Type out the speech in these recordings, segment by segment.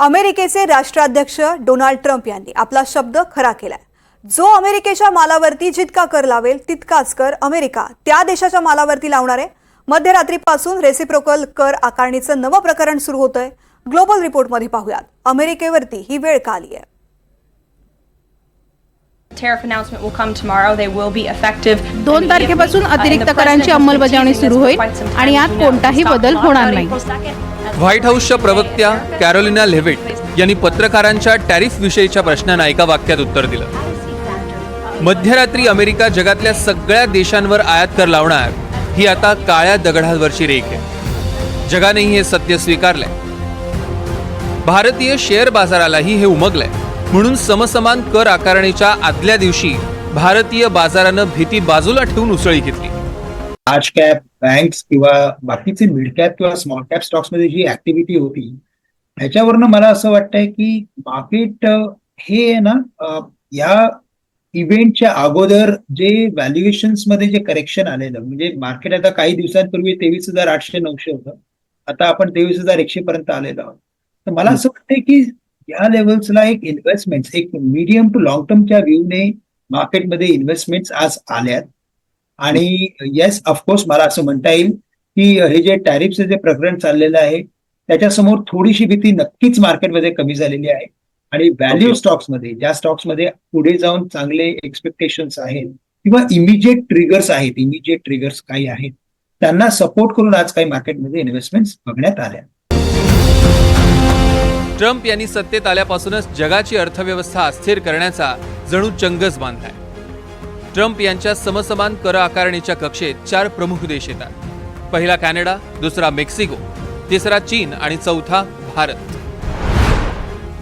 अमेरिकेचे राष्ट्राध्यक्ष Donald Trump यांनी आपला शब्द खरा केलाय। जो अमेरिकेच्या मालावरती जितका कर लावेल तितकाच कर अमेरिका त्या देशाच्या मालावरती लावणार आहे। मध्यरात्रीपासून रेसिप्रोकल कर आकारणीचं नवं प्रकरण सुरू होतंय। ग्लोबल रिपोर्टमध्ये पाहूयात अमेरिकेवरती ही वेळ का आली आहे। Tariff announcement will come tomorrow. They will be effective. 2 तारखेपासून अतिरिक्त करांची अंमलबजावणी सुरू होईल आणि यात कोणताही बदल होणार नाही। व्हाईट हाऊसच्या प्रवक्त्या कॅरोलिना लेविट यांनी पत्रकारांच्या टॅरिफ विषयीच्या प्रश्नांना एका वाक्यात उत्तर दिलं। मध्यरात्री अमेरिका जगातल्या सगळ्या देशांवर आयात कर लावणार ही आता काळ्या दगडावरची रेख आहे। जगानेही हे सत्य स्वीकारलंय। भारतीय शेअर बाजारालाही हे उमगलंय। म्हणून समसमान कर आकारणीच्या आदल्या दिवशी भारतीय बाजारानं भीती बाजूला ठेवून उसळी घेतली। लार्ज कॅप बँक्स किंवा बाकीचे मिड कॅप किंवा स्मॉल कॅप स्टॉक्स मध्ये जी ऍक्टिव्हिटी होती ह्याच्यावरनं मला असं वाटतंय की मार्केट हे ना या इव्हेंटच्या अगोदर जे व्हॅल्युएशन्स मध्ये जे करेक्शन आलेलं, म्हणजे मार्केट आता काही दिवसांपूर्वी 23,800-900 होतं, आता आपण 23,100 पर्यंत आलेलो आहोत। तर मला असं वाटतंय की या लेवल्सला एक इन्व्हेस्टमेंट, एक मीडियम टू लॉंग टर्मच्या व्ह्यूने मार्केटमध्ये इन्व्हेस्टमेंट्स आज आल्यात। आणि येस, ऑफकोर्स मला असं म्हणता येईल की हे जे टॅरिफचं जे प्रकरण चाललेलं आहे त्याच्यासमोर थोडीशी भीती नक्कीच मार्केटमध्ये कमी झालेली आहे। आणि व्हॅल्यू स्टॉक्समध्ये, ज्या स्टॉक्समध्ये पुढे जाऊन चांगले एक्सपेक्टेशन्स आहेत किंवा इमिजिएट ट्रिगर्स काही आहेत, त्यांना सपोर्ट करून आज काही मार्केटमध्ये इन्व्हेस्टमेंट्स बघण्यात आल्या। ट्रम्प यांनी सत्तेत आल्यापासूनच जगाची अर्थव्यवस्था अस्थिर करण्याचा जणू चंगच बांधलाय। ट्रम्प यांच्या समसमान कर आकारणीच्या कक्षेत 4 प्रमुख देश येतात। पहिला कॅनडा, दुसरा मेक्सिको, तिसरा चीन आणि चौथा भारत।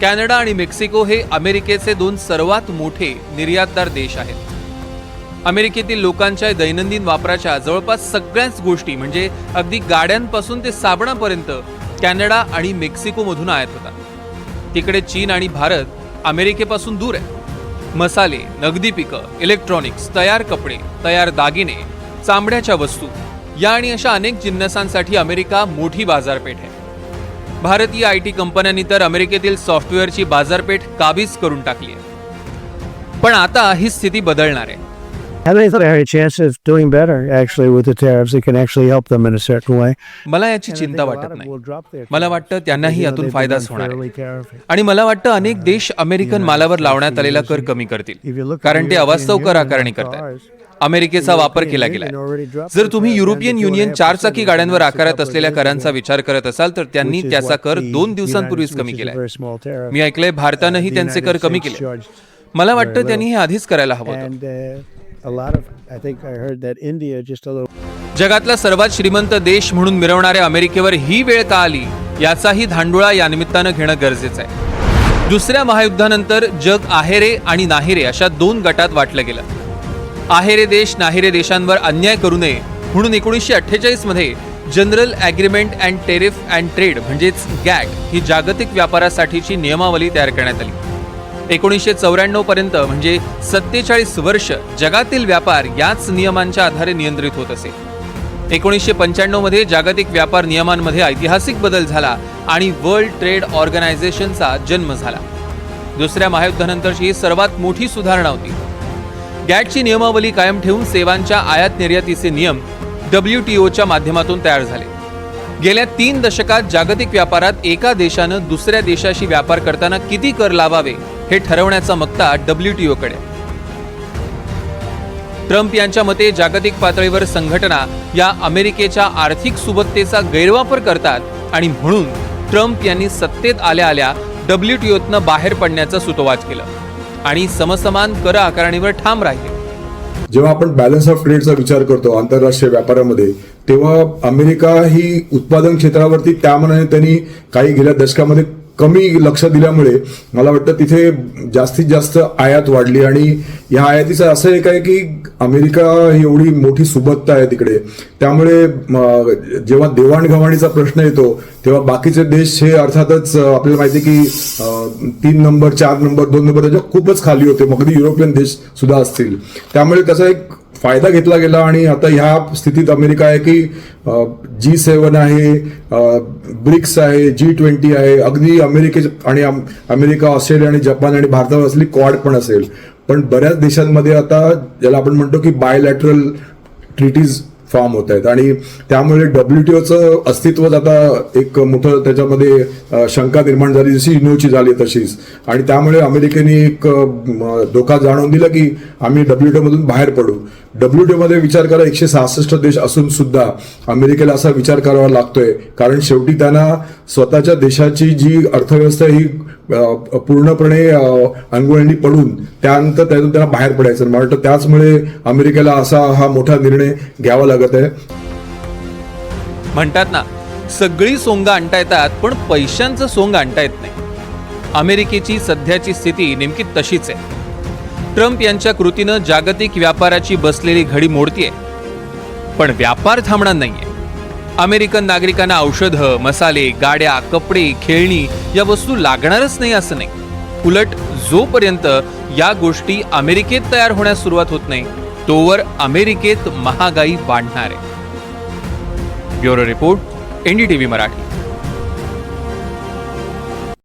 कॅनडा आणि मेक्सिको हे अमेरिकेचे 2 सर्वात मोठे निर्यातदार देश आहेत। अमेरिकेतील लोकांच्या दैनंदिन वापराच्या जवळपास सगळ्याच गोष्टी, म्हणजे अगदी गाड्यांपासून ते साबणापर्यंत कॅनडा आणि मेक्सिको मधून आयात होतात। तिकडे चीन आणि भारत अमेरिकेपासून दूर आहे। मसाले, नगदी पिकं, इलेक्ट्रॉनिक्स, तयार कपडे, तयार दागिने, चामड्याच्या वस्तू या आणि अशा अनेक जिन्नसांसाठी अमेरिका मोठी बाजारपेठ आहे। भारतीय IT कंपन्यांनी तर अमेरिकेतील सॉफ्टवेअरची बाजारपेठ काबीज करून टाकली आहे। पण आता ही स्थिती बदलणार आहे। How do they think they have a chance of doing better actually with the tariffs? It can actually help them in a certain way. मला याची चिंता वाटत नाही। मला वाटतं त्यांनाही यातून फायदाच होणार आहे। आणि मला वाटतं अनेक देश अमेरिकन मालावर लावण्यात आलेला कर कमी करतील, कारण ते अवास्तव कर आकारणी करतात। अमेरिकेचा वापर केला गेलाय। जर तुम्ही युरोपियन युनियन 4 चाकी गाड्यांवर आकारत असलेल्या करांचा विचार करत असाल तर त्यांनी त्याचा कर 2 दिवसांपूर्वीच कमी केलाय। मी ऐकलंय भारतानंही त्यांचे कर कमी केले। मला वाटतं त्यांनी हे आधीच करायला हवं होतं। जगातला सर्वात श्रीमंत देश म्हणून मिरवणाऱ्या अमेरिकेवर ही वेळ का आली याचाही धांडोळा या निमित्तानं घेणं गरजेचं आहे। दुसऱ्या महायुद्धानंतर जग आहेरे आणि नाहिरे अशा 2 गटात वाटलं गेलं। आहेरे देश नाहिरे देशांवर अन्याय करू नये म्हणून 1948 मध्ये general agreement and tariff and trade म्हणजेच गॅट ही जागतिक व्यापारासाठीची नियमावली तयार करण्यात आली। 1994 पर्यंत म्हणजे 47 वर्ष जगातील व्यापार याच नियमांच्या आधारे नियंत्रित होत असे। 1995 मध्ये जागतिक व्यापार नियमांमध्ये ऐतिहासिक बदल झाला आणि वर्ल्ड ट्रेड ऑर्गनायझेशनचा जन्म झाला। दुसऱ्या महायुद्धानंतरची ही सर्वात मोठी सुधारणा होती। गॅटची नियमावली कायम ठेवून सेवांच्या आयात निर्यातीचे नियम WTOच्या माध्यमातून तयार झाले। गेल्या 3 दशकात जागतिक व्यापारात एका देशानं दुसऱ्या देशाशी व्यापार करताना किती कर लावावे हे ठरवण्याचा मक्ता WTOकडे। ट्रम्प यांच्या मते जागतिक पातळीवर संघटना या अमेरिकेच्या आर्थिक सुबत्तेचा गैरवापर करतात आणि म्हणून ट्रम्प यांनी सत्तेत आल्या आल्या WTOतनं बाहेर पडण्याचं सुतोवाच केलं आणि समसमान कर आकारणीवर ठाम राहिले। जेव्हा आपण बॅलन्स ऑफ ट्रेडचा विचार करतो आंतरराष्ट्रीय व्यापारामध्ये, तेव्हा अमेरिका ही उत्पादन क्षेत्रावरती त्या मनाने त्यांनी काही गेल्या दशकामध्ये कमी लक्ष दिल्यामुळे मला वाटतं तिथे जास्तीत जास्त आयात वाढली। आणि या आयातीचं असं एक आहे की अमेरिका ही एवढी मोठी सुबत्ता आहे तिकडे, त्यामुळे जेव्हा देवाणघेवाणीचा प्रश्न येतो तेव्हा बाकीचे देश हे अर्थातच आपल्याला माहिती की 3 नंबर 4 नंबर 2 नंबर त्याच्या खूपच खाली होते, मग युरोपियन देश सुद्धा असतील। त्यामुळे त्याचा एक फायदा घेतला गेला आणि आता ह्या स्थितीत अमेरिका आहे की G7 आहे, ब्रिक्स आहे, G20 आहे, अगदी अमेरिका, ऑस्ट्रेलिया आणि जपान आणि भारतावर असलेली क्वाड पण असेल. पण बऱ्याच देशांमध्ये आता ज्याला आपण म्हणतो की बायलॅटरल ट्रीटीज फॉर्म होत आहेत आणि त्यामुळे WTOचं अस्तित्वच आता एक मोठं त्याच्यामध्ये शंका निर्माण झाली, जशी युनोची झाली तशीच. आणि त्यामुळे अमेरिकेने एक धोका जाणवून दिला की आम्ही WTO मधून बाहेर पडू. WTO मध्ये विचार करा 166 देश असून सुद्धा अमेरिकेला असा विचार करावा लागतोय, कारण शेवटी त्यांना स्वतःच्या देशाची जी अर्थव्यवस्था ही पूर्णपणे अंगवळणी पडून त्यानंतर त्यातून त्यांना बाहेर पडायचं. मला वाटतं त्याचमुळे अमेरिकेला असा हा मोठा निर्णय घ्यावा लागत आहे. म्हणतात ना, सगळी सोंग आणता येतात पण पैशांचं सोंग आणता येत नाही. अमेरिकेची सध्याची स्थिती नेमकी तशीच आहे. ट्रम्प यांच्या कृतीनं जागतिक व्यापाराची बसलेली घडी मोडतीये, पण व्यापार थांबणार नाहीये. अमेरिकन नागरिकांना औषधं, मसाले, गाड्या, कपडे, खेळणी या वस्तू लागणारच नाही असं नाही. उलट जोपर्यंत या गोष्टी अमेरिकेत तयार होण्यास सुरुवात होत नाही तोवर अमेरिकेत महागाई वाढणार आहे. Bureau report, NDTV Marathi.